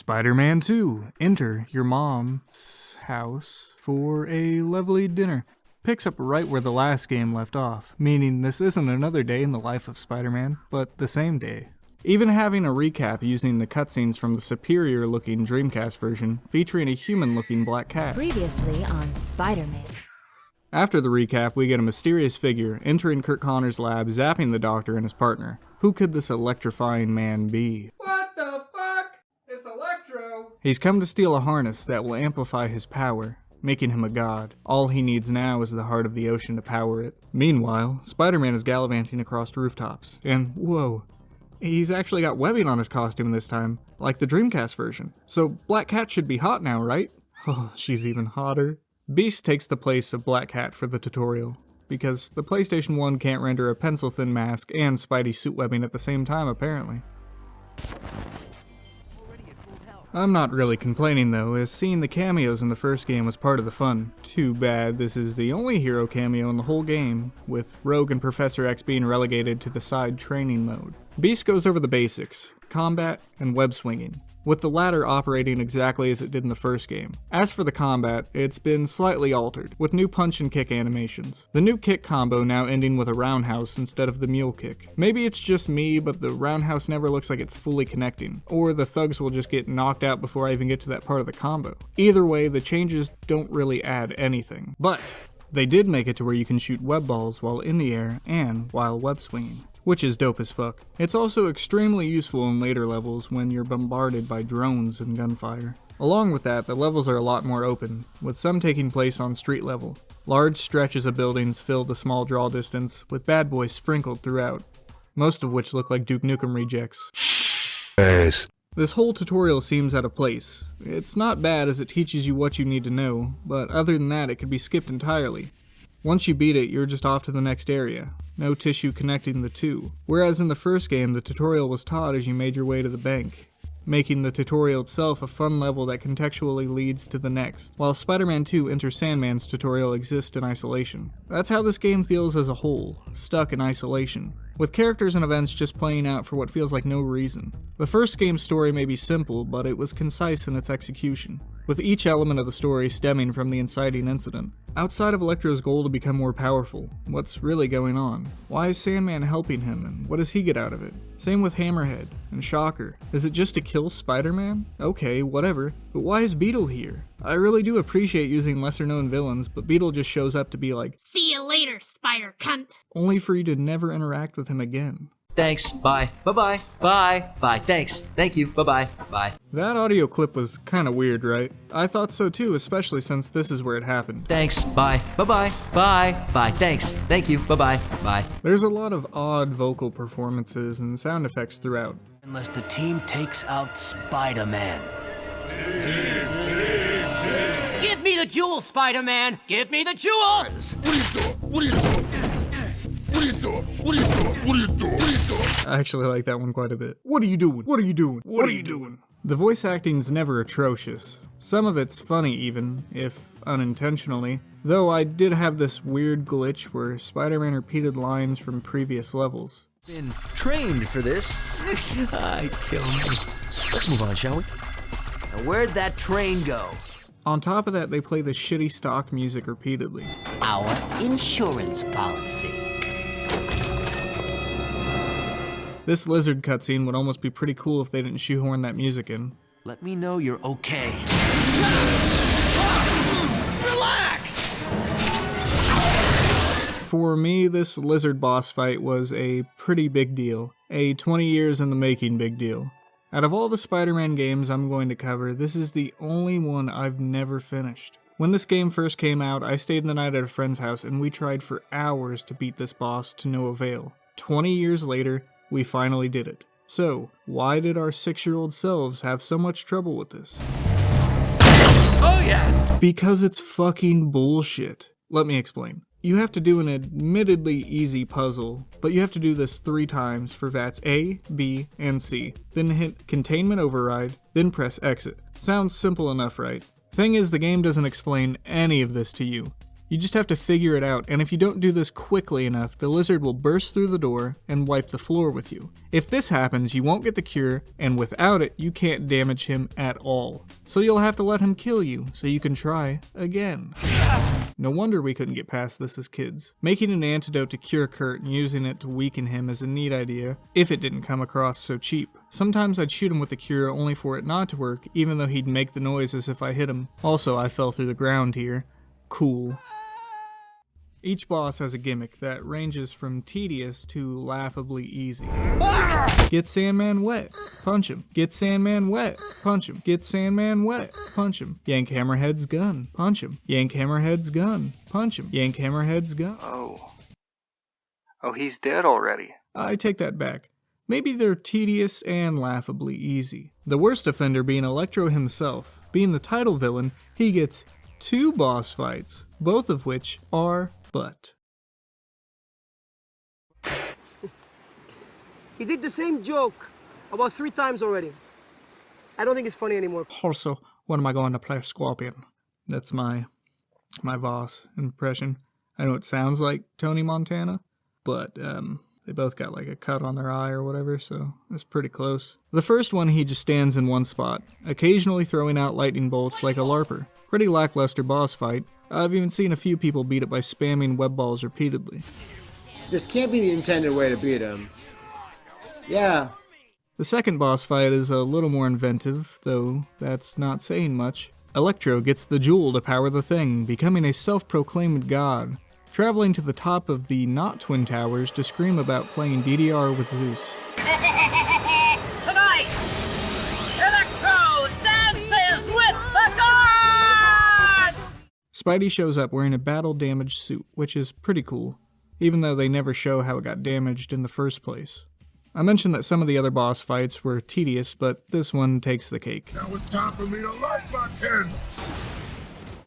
Spider-Man 2, Enter Your Mom's House for a Lovely Dinner. Picks up right where the last game left off, meaning this isn't another day in the life of Spider-Man, but the same day. Even having a recap using the cutscenes from the superior-looking Dreamcast version, featuring a human-looking black cat. Previously on Spider-Man. After the recap, we get a mysterious figure entering Kurt Connor's lab, zapping the Doctor and his partner. Who could this electrifying man be? What the fuck? It's Electro! He's come to steal a harness that will amplify his power, making him a god. All he needs now is the heart of the ocean to power it. Meanwhile, Spider-Man is gallivanting across rooftops, and whoa, he's actually got webbing on his costume this time, like the Dreamcast version. So Black Cat should be hot now, right? Oh, she's even hotter. Beast takes the place of Black Cat for the tutorial, because the PlayStation 1 can't render a pencil-thin mask and Spidey suit webbing at the same time, apparently. I'm not really complaining though, as seeing the cameos in the first game was part of the fun. Too bad this is the only hero cameo in the whole game, with Rogue and Professor X being relegated to the side training mode. Beast goes over the basics, combat and web swinging, with the latter operating exactly as it did in the first game. As for the combat, it's been slightly altered, with new punch and kick animations. The new kick combo now ending with a roundhouse instead of the mule kick. Maybe it's just me, but the roundhouse never looks like it's fully connecting, or the thugs will just get knocked out before I even get to that part of the combo. Either way, the changes don't really add anything. But they did make it to where you can shoot web balls while in the air and while web swinging, which is dope as fuck. It's also extremely useful in later levels when you're bombarded by drones and gunfire. Along with that, the levels are a lot more open, with some taking place on street level. Large stretches of buildings fill the small draw distance, with bad boys sprinkled throughout, most of which look like Duke Nukem rejects. Yes. This whole tutorial seems out of place. It's not bad as it teaches you what you need to know, but other than that it could be skipped entirely. Once you beat it, you're just off to the next area. No tissue connecting the two. Whereas in the first game, the tutorial was taught as you made your way to the bank, making the tutorial itself a fun level that contextually leads to the next, while Spider-Man 2 Enter Sandman's tutorial exists in isolation. That's how this game feels as a whole, stuck in isolation, with characters and events just playing out for what feels like no reason. The first game's story may be simple, but it was concise in its execution, with each element of the story stemming from the inciting incident. Outside of Electro's goal to become more powerful, what's really going on? Why is Sandman helping him, and what does he get out of it? Same with Hammerhead and Shocker. Is it just to kill Spider-Man? Okay, whatever, but why is Beetle here? I really do appreciate using lesser-known villains, but Beetle just shows up to be like, "See you later, spider cunt," only for you to never interact with him again. Thanks, bye, bye-bye, bye, bye, thanks, thank you, bye-bye, bye. That audio clip was kinda weird, right? I thought so too, especially since this is where it happened. Thanks, bye, bye-bye, bye, bye, thanks, thank you, bye-bye, bye. There's a lot of odd vocal performances and sound effects throughout. Unless the team takes out Spider-Man. Give me the jewel, Spider-Man! Give me the jewel! I actually like that one quite a bit. What are you doing? What are you doing? What are you doing? The voice acting's never atrocious. Some of it's funny even, if unintentionally. Though I did have this weird glitch where Spider-Man repeated lines from previous levels. Been trained for this. I kill me. Let's move on, shall we? Now where'd that train go? On top of that, they play the shitty stock music repeatedly. Our insurance policy. This lizard cutscene would almost be pretty cool if they didn't shoehorn that music in. Let me know you're okay. Relax! For me, this lizard boss fight was a pretty big deal. A 20 years in the making big deal. Out of all the Spider-Man games I'm going to cover, this is the only one I've never finished. When this game first came out, I stayed the night at a friend's house and we tried for hours to beat this boss to no avail. 20 years later, we finally did it. So, why did our 6-year-old selves have so much trouble with this? Oh yeah! Because it's fucking bullshit. Let me explain. You have to do an admittedly easy puzzle, but you have to do this 3 times for VATS A, B, and C. Then hit Containment Override, then press Exit. Sounds simple enough, right? Thing is, the game doesn't explain any of this to you. You just have to figure it out, and if you don't do this quickly enough, the lizard will burst through the door and wipe the floor with you. If this happens, you won't get the cure, and without it, you can't damage him at all. So you'll have to let him kill you, so you can try again. No wonder we couldn't get past this as kids. Making an antidote to cure Kurt and using it to weaken him is a neat idea, if it didn't come across so cheap. Sometimes I'd shoot him with the cure only for it not to work, even though he'd make the noise as if I hit him. Also, I fell through the ground here. Cool. Each boss has a gimmick that ranges from tedious to laughably easy. Get Sandman wet, punch him. Get Sandman wet, punch him. Get Sandman wet, punch him. Yank Hammerhead's gun, punch him. Yank Hammerhead's gun, punch him. Yank Hammerhead's gun. Oh, he's dead already. I take that back. Maybe they're tedious and laughably easy. The worst offender being Electro himself. Being the title villain, he gets 2 boss fights, both of which are but. He did the same joke about 3 times already. I don't think it's funny anymore. Also, when am I going to play Scorpion? That's my Voss impression. I know it sounds like Tony Montana, but they both got like a cut on their eye or whatever, so it's pretty close. The first one, he just stands in one spot, occasionally throwing out lightning bolts like a LARPer. Pretty lackluster boss fight. I've even seen a few people beat it by spamming web balls repeatedly. This can't be the intended way to beat him. Yeah. The second boss fight is a little more inventive, though that's not saying much. Electro gets the jewel to power the thing, becoming a self-proclaimed god, traveling to the top of the not Twin Towers to scream about playing DDR with Zeus. Tonight, Electro dances with the gods! Spidey shows up wearing a battle-damaged suit, which is pretty cool, even though they never show how it got damaged in the first place. I mentioned that some of the other boss fights were tedious, but this one takes the cake. Now it's time for me to light my candles.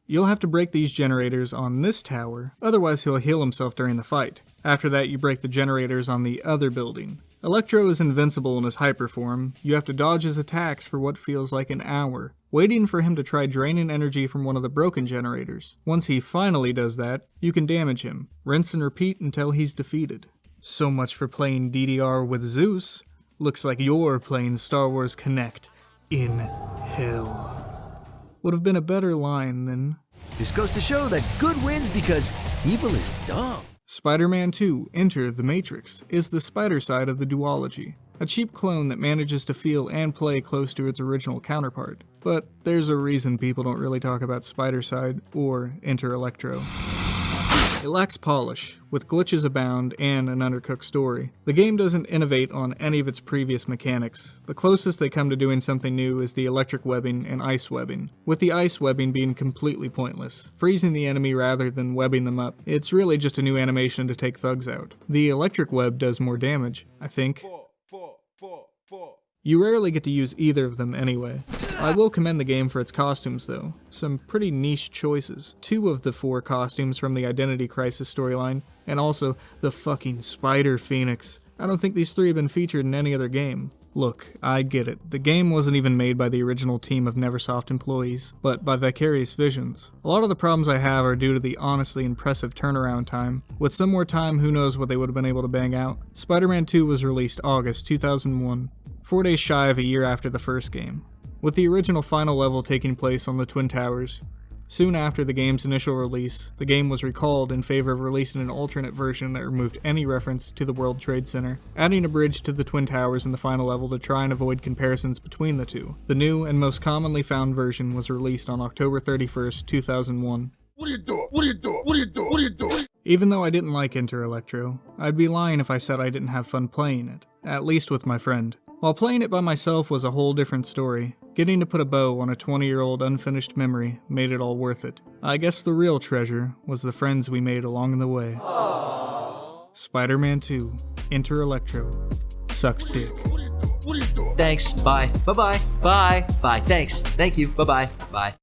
You'll have to break these generators on this tower, otherwise he'll heal himself during the fight. After that, you break the generators on the other building. Electro is invincible in his hyper form. You have to dodge his attacks for what feels like an hour, waiting for him to try draining energy from one of the broken generators. Once he finally does that, you can damage him. Rinse and repeat until he's defeated. So much for playing DDR with Zeus. Looks like you're playing Star Wars Connect in hell. Would have been a better line than... This goes to show that good wins because evil is dumb. Spider-Man 2, Enter the Matrix, is the spider side of the duology. A cheap clone that manages to feel and play close to its original counterpart. But there's a reason people don't really talk about Spider Side or Enter Electro. It lacks polish, with glitches abound and an undercooked story. The game doesn't innovate on any of its previous mechanics. The closest they come to doing something new is the electric webbing and ice webbing, with the ice webbing being completely pointless, freezing the enemy rather than webbing them up. It's really just a new animation to take thugs out. The electric web does more damage, I think. You rarely get to use either of them anyway. I will commend the game for its costumes though. Some pretty niche choices. 2 of the 4 costumes from the Identity Crisis storyline, and also the fucking Spider Phoenix. I don't think these 3 have been featured in any other game. Look, I get it. The game wasn't even made by the original team of Neversoft employees, but by Vicarious Visions. A lot of the problems I have are due to the honestly impressive turnaround time. With some more time, who knows what they would have been able to bang out. Spider-Man 2 was released August 2001, 4 days shy of a year after the first game, with the original final level taking place on the Twin Towers. Soon after the game's initial release, the game was recalled in favor of releasing an alternate version that removed any reference to the World Trade Center, adding a bridge to the Twin Towers in the final level to try and avoid comparisons between the two. The new and most commonly found version was released on October 31st, 2001. What are you doing? What are you doing? What are you doing? What are you doing? Even though I didn't like Enter Electro, I'd be lying if I said I didn't have fun playing it, at least with my friend. While playing it by myself was a whole different story, getting to put a bow on a 20-year-old unfinished memory made it all worth it. I guess the real treasure was the friends we made along the way. Spider-Man 2, Enter Electro, sucks dick. Thanks, bye, bye-bye, bye, bye, thanks, thank you, bye-bye, bye.